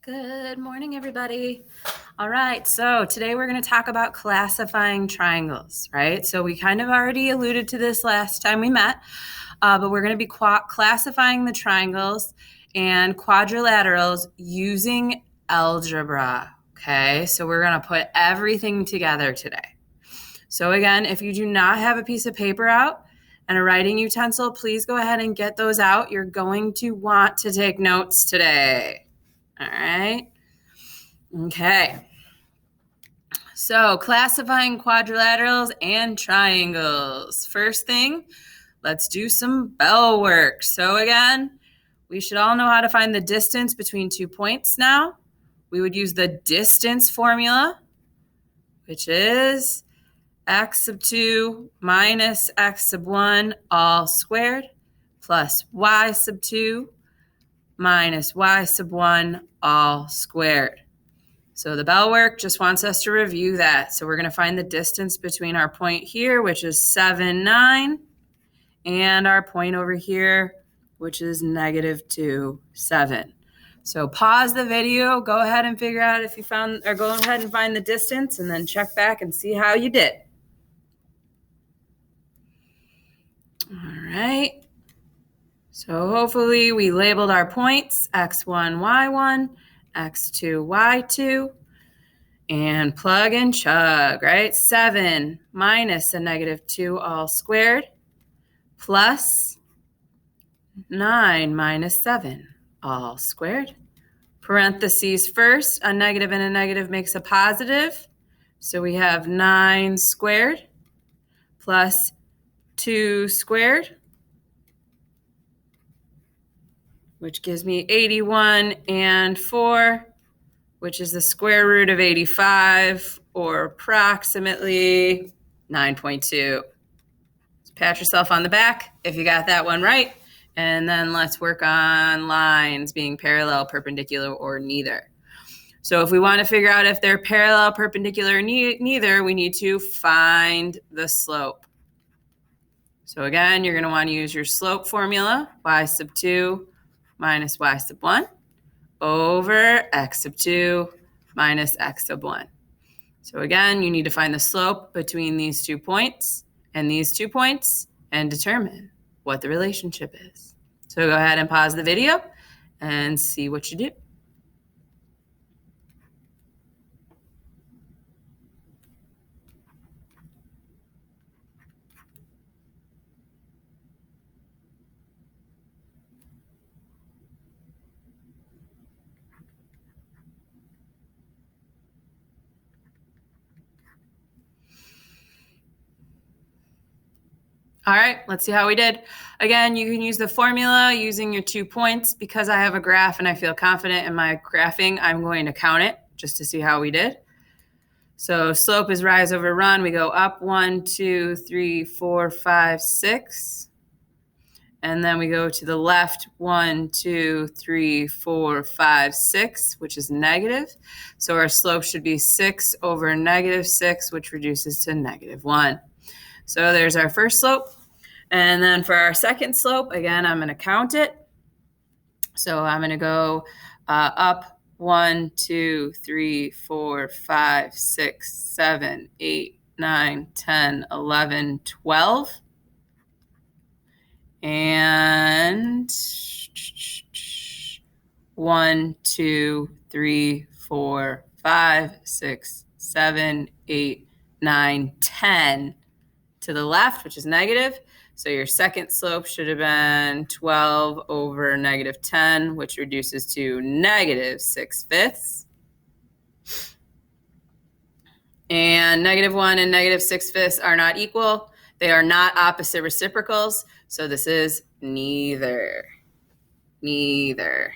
Good morning, everybody. All right, so today we're going to talk about classifying triangles, right? So we kind of already alluded to this last time we met, but we're going to be classifying the triangles and quadrilaterals using algebra, okay? So we're going to put everything together today. So again, if you do not have a piece of paper out and a writing utensil, please go ahead and get those out. You're going to want to take notes today. All right. Okay. So classifying quadrilaterals and triangles. First thing, let's do some bell work. So again, we should all know how to find the distance between 2 points now. We would use the distance formula, which is x sub 2 minus x sub 1 all squared plus y sub 2 minus y sub 1 all squared. So the bell work just wants us to review that. So we're going to find the distance between our point here, which is 7, 9, and our point over here, which is -2, 7. So pause the video, go ahead and figure out if you found, or go ahead and find the distance, and then check back and see how you did. All right. So hopefully we labeled our points, x1, y1, x2, y2. And plug and chug, right? 7 minus a -2 all squared plus 9 minus 7 all squared. Parentheses first, a negative and a negative makes a positive. So we have 9 squared plus 2 squared, which gives me 81 and 4, which is the square root of 85, or approximately 9.2. So pat yourself on the back if you got that one right. And then let's work on lines being parallel, perpendicular, or neither. So if we want to figure out if they're parallel, perpendicular, or neither, we need to find the slope. So again, you're going to want to use your slope formula, y sub 2 minus y sub 1 over x sub 2 minus x sub 1. So again, you need to find the slope between these 2 points and these 2 points and determine what the relationship is. So go ahead and pause the video and see what you do. All right, let's see how we did. Again, you can use the formula using your 2 points. Because I have a graph and I feel confident in my graphing, I'm going to count it just to see how we did. So slope is rise over run. We go up 1, 2, 3, 4, 5, 6. And then we go to the left 1, 2, 3, 4, 5, 6, which is negative. So our slope should be 6 over -6, which reduces to -1. So there's our first slope. And then for our second slope, again, I'm going to count it. So I'm going to go up 1, 2, 3, 4, 5, 6, 7, 8, 9, 10, 11, 12. And 1, 2, 3, 4, 5, 6, 7, 8, 9, 10 to the left, which is negative. So your second slope should have been 12 over -10, which reduces to -6/5. And -1 and -6/5 are not equal. They are not opposite reciprocals. So this is neither. Neither.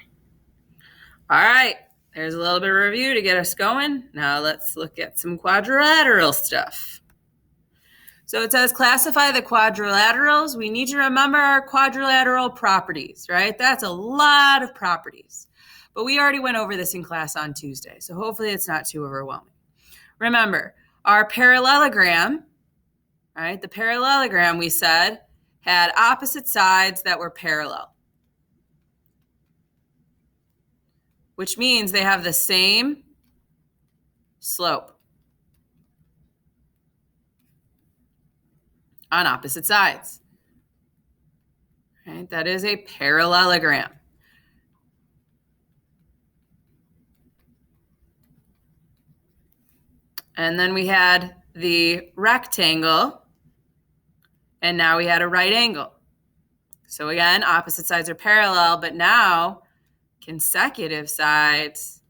All right, there's a little bit of review to get us going. Now let's look at some quadrilateral stuff. So it says classify the quadrilaterals. We need to remember our quadrilateral properties, right? That's a lot of properties. But we already went over this in class on Tuesday, so hopefully it's not too overwhelming. Remember, our parallelogram, right? The parallelogram, we said, had opposite sides that were parallel. which means they have the same slope on opposite sides. Right? That is a parallelogram. And then we had the rectangle, and now we had a right angle. So again, opposite sides are parallel, but now consecutive sides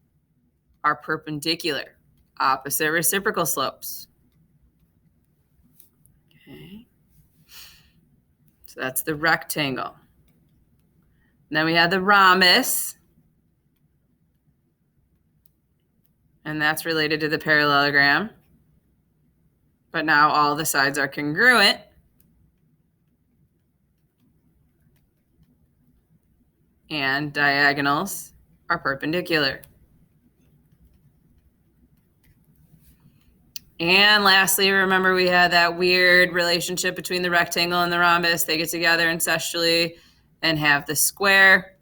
are perpendicular, opposite reciprocal slopes. Okay. So that's the rectangle. And then we have the rhombus, and that's related to the parallelogram. But now all the sides are congruent. And diagonals are perpendicular. And lastly, remember we had that weird relationship between the rectangle and the rhombus. They get together ancestrally and have the square.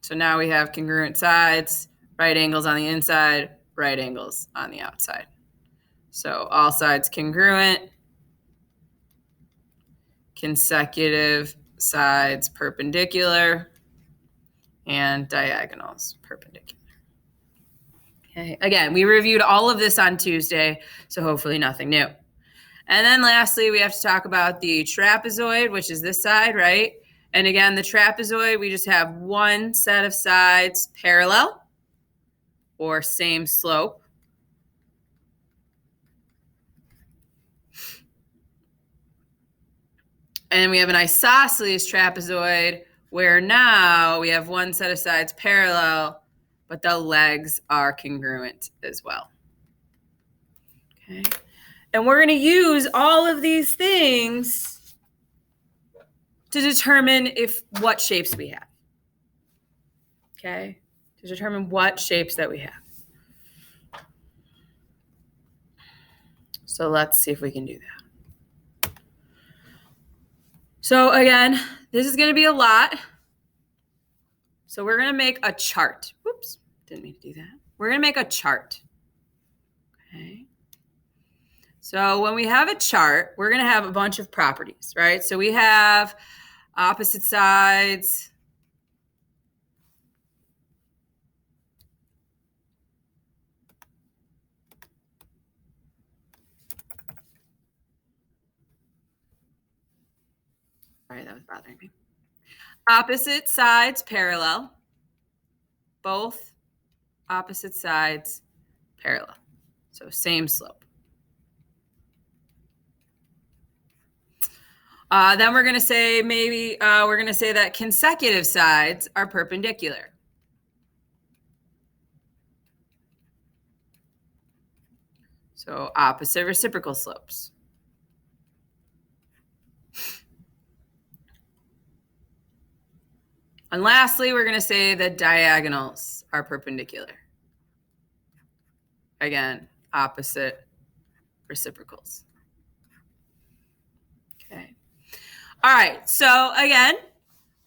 So now we have congruent sides, right angles on the inside, right angles on the outside. So all sides congruent, consecutive sides perpendicular, and diagonals perpendicular. Okay. Again, we reviewed all of this on Tuesday, so hopefully nothing new. And then lastly, we have to talk about the trapezoid, which is this side, right? And again, the trapezoid, we just have one set of sides parallel or same slope. And we have an isosceles trapezoid where now we have one set of sides parallel, but the legs are congruent as well. Okay. And we're going to use all of these things to determine what shapes we have. Okay? To determine what shapes that we have. So let's see if we can do that. So again, this is going to be a lot. So we're going to make a chart. Whoops, didn't mean to do that. We're going to make a chart. Okay. So when we have a chart, we're going to have a bunch of properties, right? So we have opposite sides. Sorry, that was bothering me. Opposite sides parallel. Both opposite sides parallel. So same slope. Then we're going to say we're going to say that consecutive sides are perpendicular. So opposite reciprocal slopes. And lastly, we're going to say that diagonals are perpendicular. Again, opposite reciprocals. Okay. All right. So again,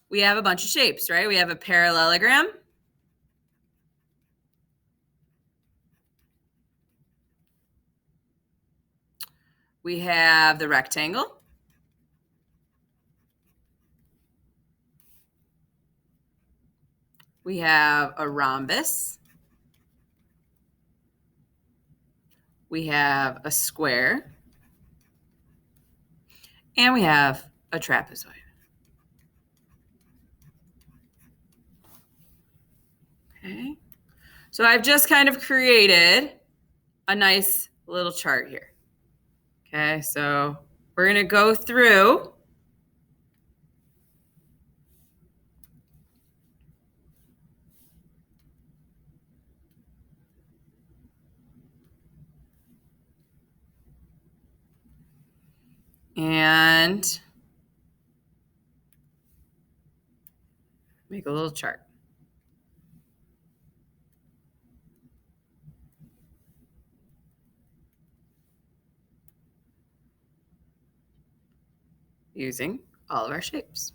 we have a bunch of shapes, right? We have a parallelogram. We have the rectangle. We have a rhombus. We have a square. And we have a trapezoid. Okay. So I've just kind of created a nice little chart here. Okay, so we're going to go through and make a little chart. Using all of our shapes.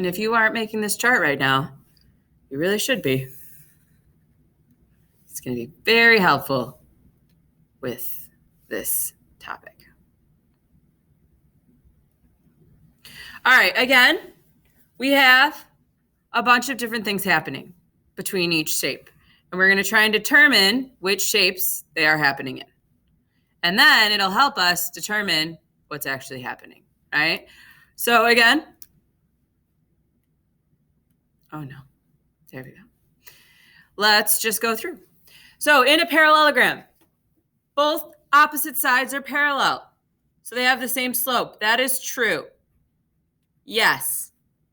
And if you aren't making this chart right now, you really should be. It's going to be very helpful with this topic. All right, again, we have a bunch of different things happening between each shape. And we're going to try and determine which shapes they are happening in. And then it'll help us determine what's actually happening, right? So again, oh no, there we go. Let's just go through. So in a parallelogram, both opposite sides are parallel. So they have the same slope. That is true. Yes,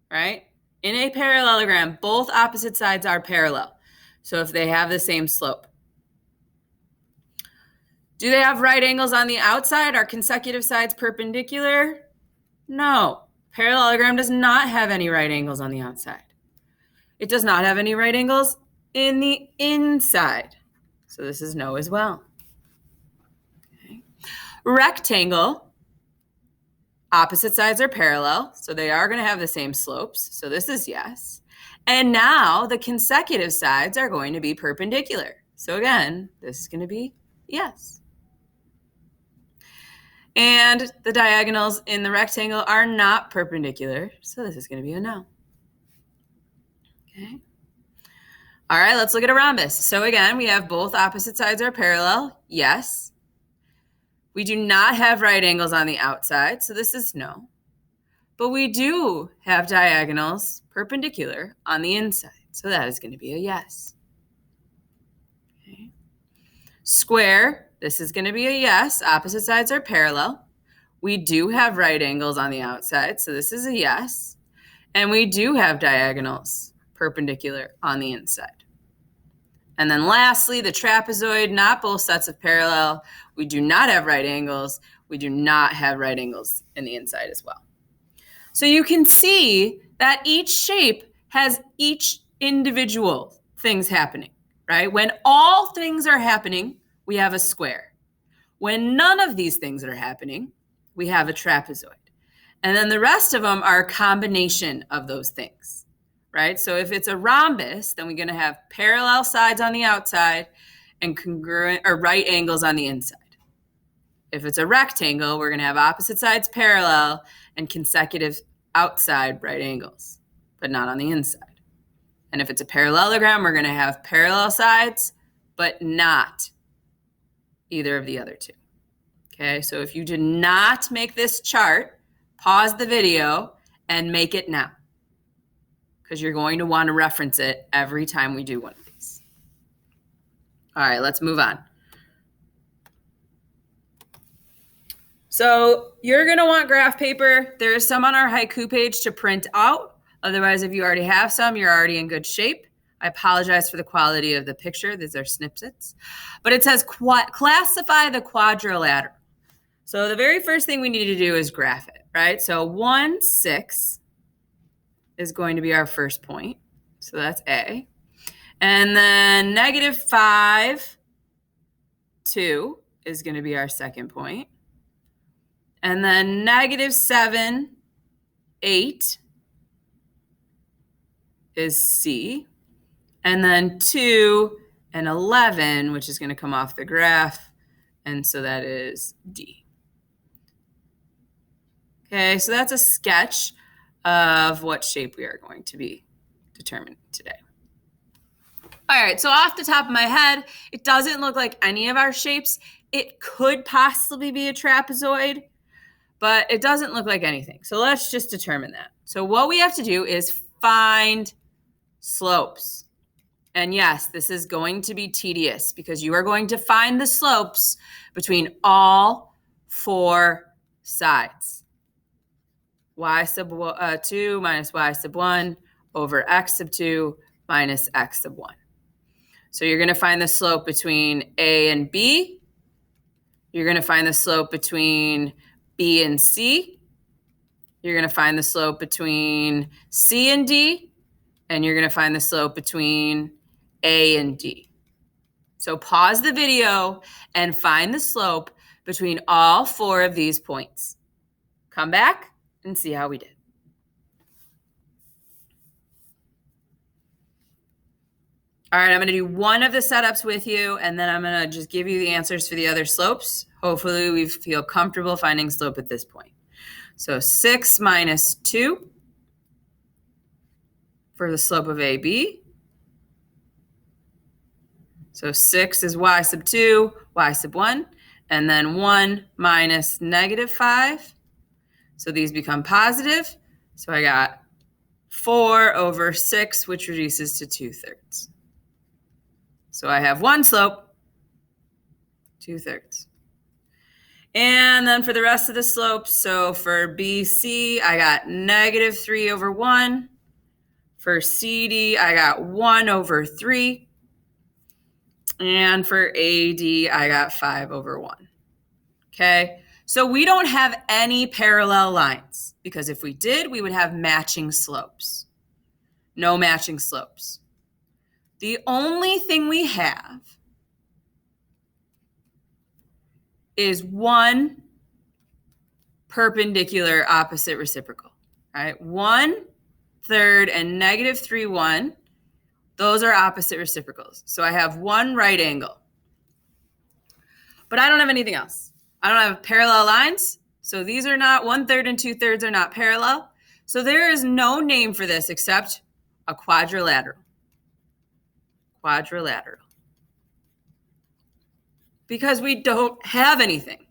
right? In a parallelogram, both opposite sides are parallel. So if they have the same slope. Do they have right angles on the outside? Are consecutive sides perpendicular? No. Parallelogram does not have any right angles on the outside. It does not have any right angles in the inside. So this is no as well. Okay. Rectangle. Opposite sides are parallel, so they are going to have the same slopes. So this is yes. And now the consecutive sides are going to be perpendicular. So again, this is going to be yes. And the diagonals in the rectangle are not perpendicular, so this is going to be a no. Okay. All right, let's look at a rhombus. So again, we have both opposite sides are parallel, yes. We do not have right angles on the outside, so this is no. But we do have diagonals perpendicular on the inside, so that is going to be a yes. Okay. Square, this is going to be a yes. Opposite sides are parallel. We do have right angles on the outside, so this is a yes. And we do have diagonals perpendicular on the inside. And then lastly, the trapezoid, not both sets of parallel. We do not have right angles. We do not have right angles in the inside as well. So you can see that each shape has each individual things happening, right? When all things are happening, we have a square. When none of these things are happening, we have a trapezoid. And then the rest of them are a combination of those things, right? So if it's a rhombus, then we're going to have parallel sides on the outside and congruent or right angles on the inside. If it's a rectangle, we're going to have opposite sides parallel and consecutive outside right angles, but not on the inside. And if it's a parallelogram, we're going to have parallel sides, but not either of the other two. Okay, so if you did not make this chart, pause the video and make it now, because you're going to want to reference it every time we do one of these. All right, let's move on. So you're going to want graph paper. There is some on our haiku page to print out. Otherwise, if you already have some, you're already in good shape. I apologize for the quality of the picture. These are snippets. But it says classify the quadrilateral. So the very first thing we need to do is graph it, right? So 1, 6 is going to be our first point. So that's A. And then -5, 2 is going to be our second point. And then -7, 8 is C. And then 2 and 11, which is going to come off the graph. And so that is D. Okay, so that's a sketch of what shape we are going to be determining today. All right, so off the top of my head, it doesn't look like any of our shapes. It could possibly be a trapezoid, but it doesn't look like anything. So let's just determine that. So what we have to do is find slopes. And yes, this is going to be tedious because you are going to find the slopes between all 4 sides. Y sub 2 minus y sub 1 over x sub 2 minus x sub 1. So you're going to find the slope between A and B. You're going to find the slope between B and C. You're going to find the slope between C and D. And you're going to find the slope between A and D. So pause the video and find the slope between all 4 of these points. Come back and see how we did. All right, I'm going to do one of the setups with you, and then I'm going to just give you the answers for the other slopes. Hopefully, we feel comfortable finding slope at this point. So 6 minus 2 for the slope of AB. So 6 is y sub 2, y sub 1, and then 1 minus negative 5. So these become positive. So I got 4 over 6, which reduces to 2/3. So I have one slope, 2/3. And then for the rest of the slopes, so for BC, I got negative 3 over 1. For CD, I got 1 over 3. And for AD, I got 5 over 1. Okay, so we don't have any parallel lines, because if we did, we would have matching slopes. No matching slopes. The only thing we have is one perpendicular opposite reciprocal, right? 1/3 and negative 3, 1. Those are opposite reciprocals. So I have one right angle. But I don't have anything else. I don't have parallel lines. So these are not 1/3 and 2/3 are not parallel. So there is no name for this except a quadrilateral. Quadrilateral. Because we don't have anything.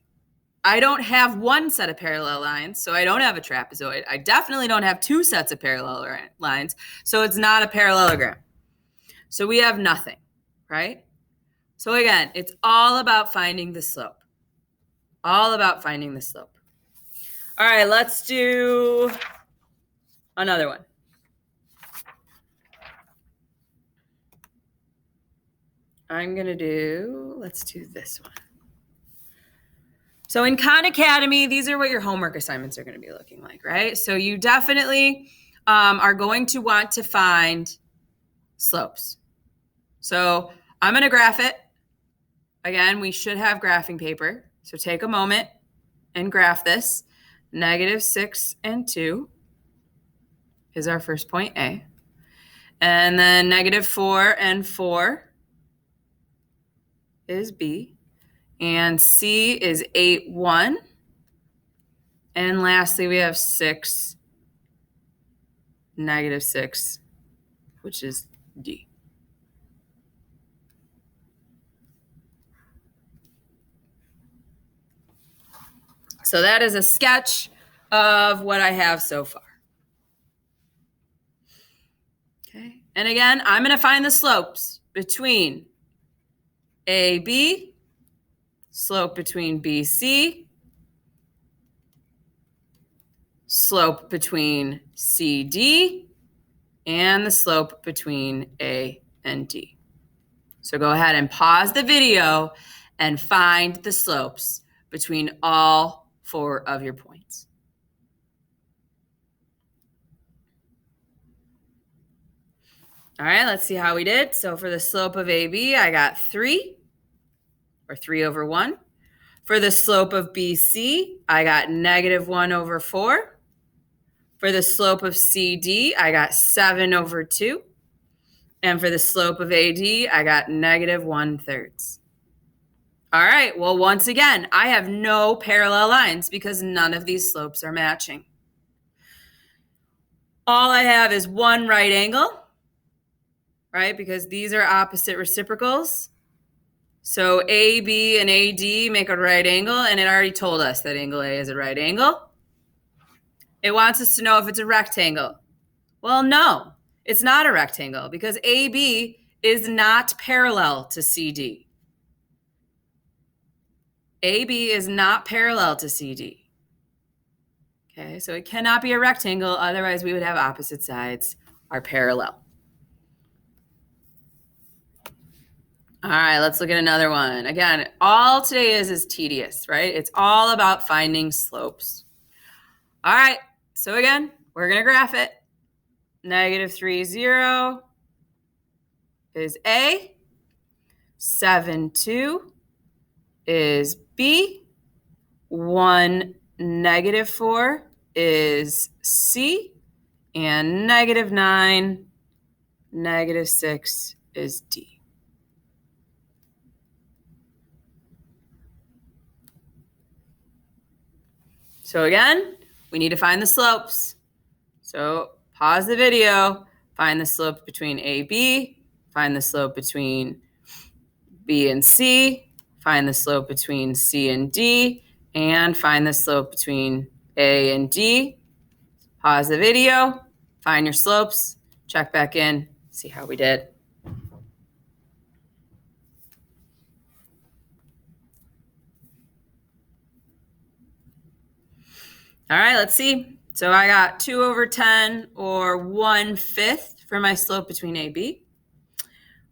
I don't have one set of parallel lines, so I don't have a trapezoid. I definitely don't have two sets of parallel lines, so it's not a parallelogram. So we have nothing, right? So again, it's all about finding the slope. All about finding the slope. All right, let's do another one. Let's do this one. So in Khan Academy, these are what your homework assignments are going to be looking like, right? So you definitely are going to want to find slopes. So I'm going to graph it. Again, we should have graphing paper. So take a moment and graph this. Negative 6 and 2 is our first point A. And then negative 4 and 4 is B. And C is 8, 1. And lastly, we have 6, negative 6, which is D. So that is a sketch of what I have so far. Okay. And again, I'm going to find the slopes between AB, slope between BC, slope between CD, and the slope between A and D. So go ahead and pause the video and find the slopes between all 4 of your points. All right, let's see how we did. So for the slope of AB, I got 3, or 3 over 1. For the slope of BC, I got negative 1 over 4. For the slope of CD, I got 7 over 2. And for the slope of AD, I got negative 1/3. All right, well, once again, I have no parallel lines because none of these slopes are matching. All I have is one right angle, right? Because these are opposite reciprocals. So AB and AD make a right angle, and it already told us that angle A is a right angle. It wants us to know if it's a rectangle. Well, no, it's not a rectangle because AB is not parallel to CD. AB is not parallel to CD. Okay, so it cannot be a rectangle, otherwise we would have opposite sides are parallel. All right, let's look at another one. Again, all today is tedious, right? It's all about finding slopes. All right, so again, we're going to graph it. Negative 3, 0 is A. 7, 2 is B. 1, negative 4 is C. And negative 9, negative 6 is D. So again, we need to find the slopes. So pause the video, find the slope between AB, find the slope between B and C, find the slope between C and D, and find the slope between A and D. Pause the video, find your slopes, check back in, see how we did. All right, let's see. So I got 2 over 10 or 1/5 for my slope between AB.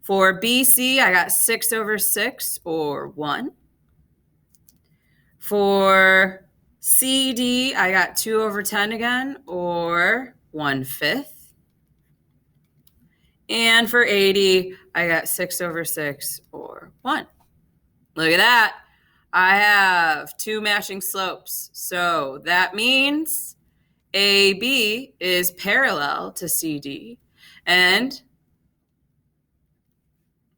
For BC, I got 6 over 6 or 1. For CD, I got 2 over 10 again or 1/5. And for AD, I got 6 over 6 or 1. Look at that. I have 2 matching slopes. So that means AB is parallel to CD and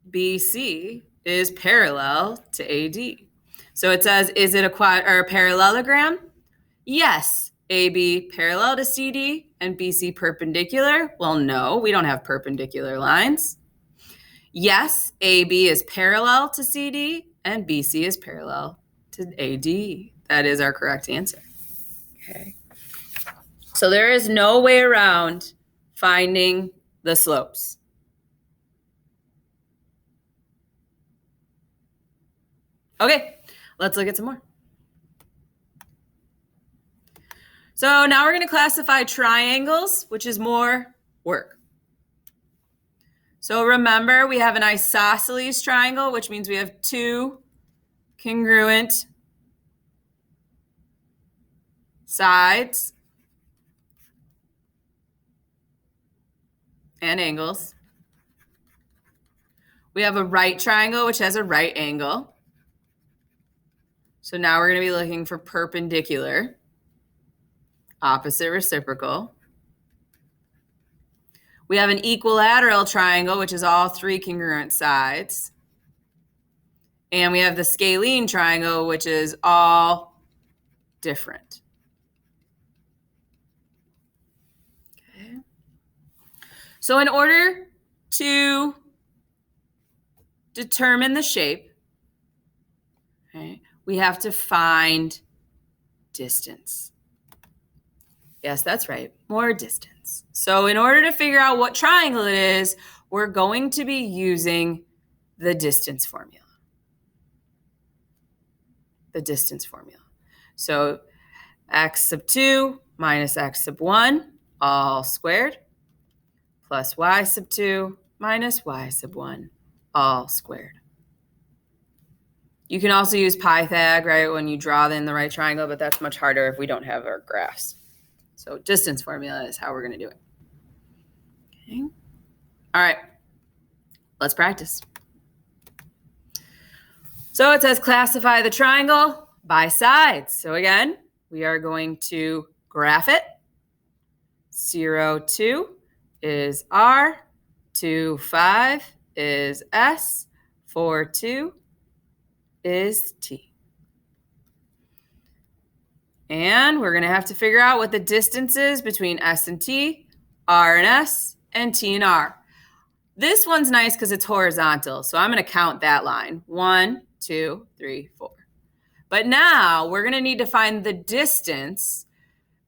BC is parallel to AD. So it says, is it a parallelogram? Yes. AB parallel to CD and BC perpendicular? Well, no, we don't have perpendicular lines. Yes, AB is parallel to CD and BC is parallel to AD. That is our correct answer. Okay. So there is no way around finding the slopes. Okay, let's look at some more. So now we're going to classify triangles, which is more work. So remember, we have an isosceles triangle, which means we have 2 congruent sides and angles. We have a right triangle, which has a right angle. So now we're going to be looking for perpendicular, opposite reciprocal. We have an equilateral triangle, which is all 3 congruent sides. And we have the scalene triangle, which is all different. Okay. So in order to determine the shape, okay, we have to find distance. Yes, that's right, more distance. So in order to figure out what triangle it is, we're going to be using the distance formula. The distance formula. So x sub 2 minus x sub 1, all squared, plus y sub 2 minus y sub 1, all squared. You can also use Pythag, right, when you draw in the right triangle, but that's much harder if we don't have our graphs. So distance formula is how we're going to do it. Okay. All right, let's practice. So it says classify the triangle by sides. So again, we are going to graph it. 0, 2 is R, 2, 5 is S, 4, 2 is T. And we're going to have to figure out what the distance is between S and T, R and S, and T and R. This one's nice because it's horizontal, so I'm going to count that line. 1, 2, 3, 4. But now we're going to need to find the distance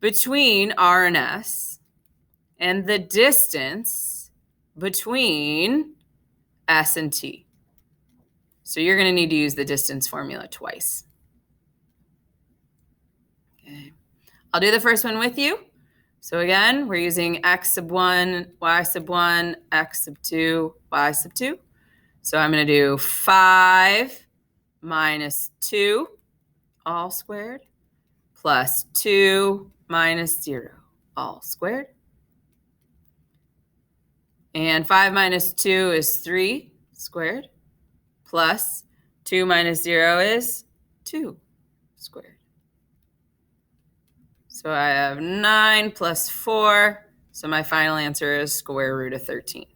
between R and S and the distance between S and T. So you're going to need to use the distance formula twice. Okay. I'll do the first one with you. So again, we're using x sub 1, y sub 1, x sub 2, y sub 2. So I'm going to do 5 minus 2, all squared, plus 2 minus 0, all squared. And 5 minus 2 is 3 squared, plus 2 minus 0 is 2 squared. So I have 9 plus 4. So my final answer is square root of 13.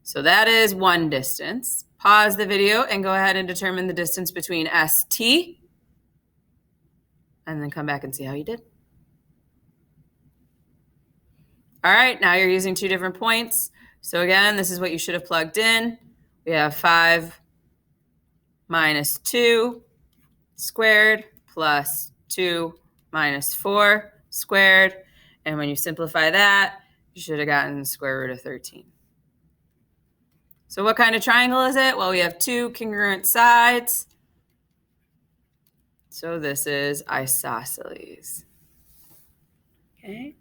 So that is one distance. Pause the video and go ahead and determine the distance between ST. And then come back and see how you did. All right, now you're using two different points. So again, this is what you should have plugged in. We have 5 minus 2 squared plus 2 minus 4 squared. And when you simplify that, you should have gotten the square root of 13. So what kind of triangle is it? Well, we have two congruent sides. So this is isosceles. Okay.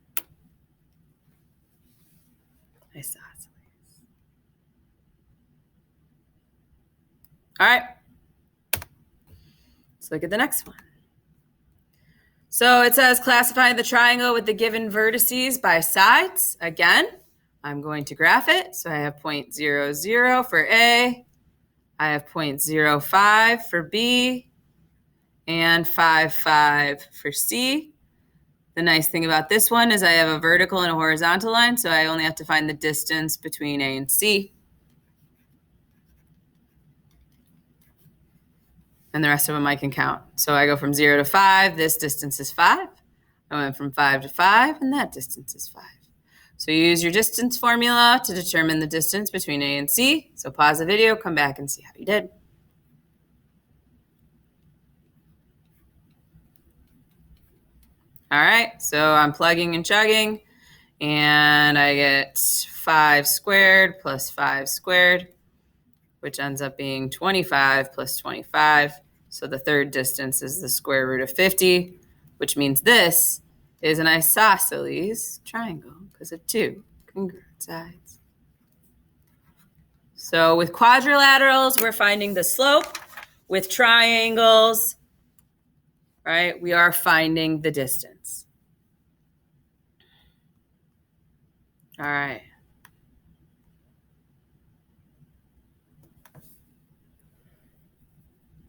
Isosceles. All right. Let's look at the next one. So it says classify the triangle with the given vertices by sides. Again, I'm going to graph it. So I have 0.00 for A. I have 0.05 for B. And 5 for C. The nice thing about this one is I have a vertical and a horizontal line, so I only have to find the distance between A and C. And the rest of them I can count. So I go from 0 to 5, this distance is 5. I went from 5 to 5, and that distance is 5. So you use your distance formula to determine the distance between A and C. So pause the video, come back and see how you did. All right, so I'm plugging and chugging, and I get 5 squared plus 5 squared, which ends up being 25 plus 25. So the third distance is the square root of 50, which means this is an isosceles triangle because of two congruent sides. So with quadrilaterals, we're finding the slope. With triangles, right, we are finding the distance. All right.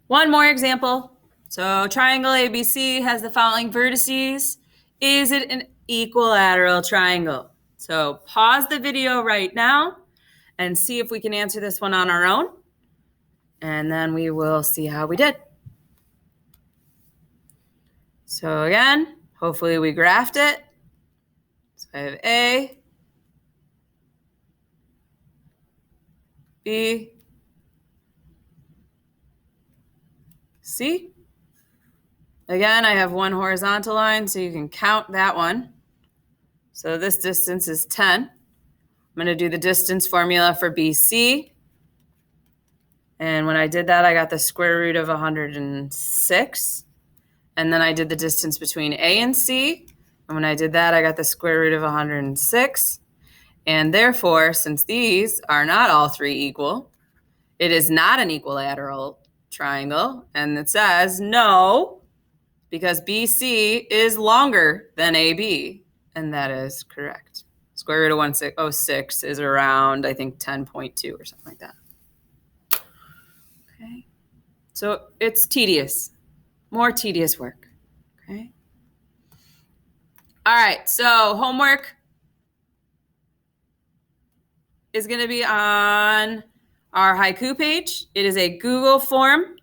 One more example. So triangle ABC has the following vertices. Is it an equilateral triangle? So pause the video right now and see if we can answer this one on our own. And then we will see how we did. So again, hopefully we graphed it. So I have A, B, C. Again, I have one horizontal line, so you can count that one. So this distance is 10. I'm going to do the distance formula for BC. And when I did that, I got the square root of 106. And then I did the distance between A and C. And when I did that, I got the square root of 106. And therefore, since these are not all three equal, it is not an equilateral triangle. And it says no, because BC is longer than AB. And that is correct. Square root of 106 is around, I think, 10.2 or something like that. Okay. So it's tedious. More tedious work. Okay. All right. So homework is going to be on our haiku page. It is a Google form.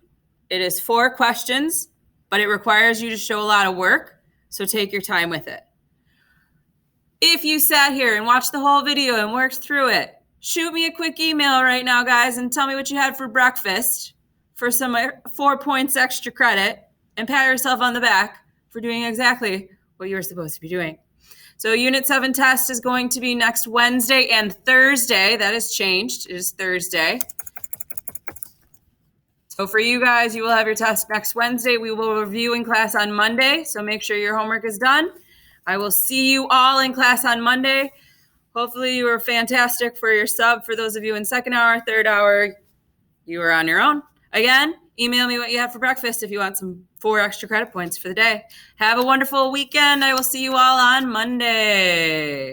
It is 4 questions, but it requires you to show a lot of work. So take your time with it. If you sat here and watched the whole video and worked through it, shoot me a quick email right now, guys, and tell me what you had for breakfast for some 4 points extra credit, and pat yourself on the back for doing exactly what you were supposed to be doing. So Unit 7 test is going to be next Wednesday and Thursday. That has changed. It is Thursday. So for you guys, you will have your test next Wednesday. We will review in class on Monday, so make sure your homework is done. I will see you all in class on Monday. Hopefully you were fantastic for your sub. For those of you in second hour, third hour, you were on your own. Again, email me what you had for breakfast if you want some 4 extra credit points for the day. Have a wonderful weekend. I will see you all on Monday.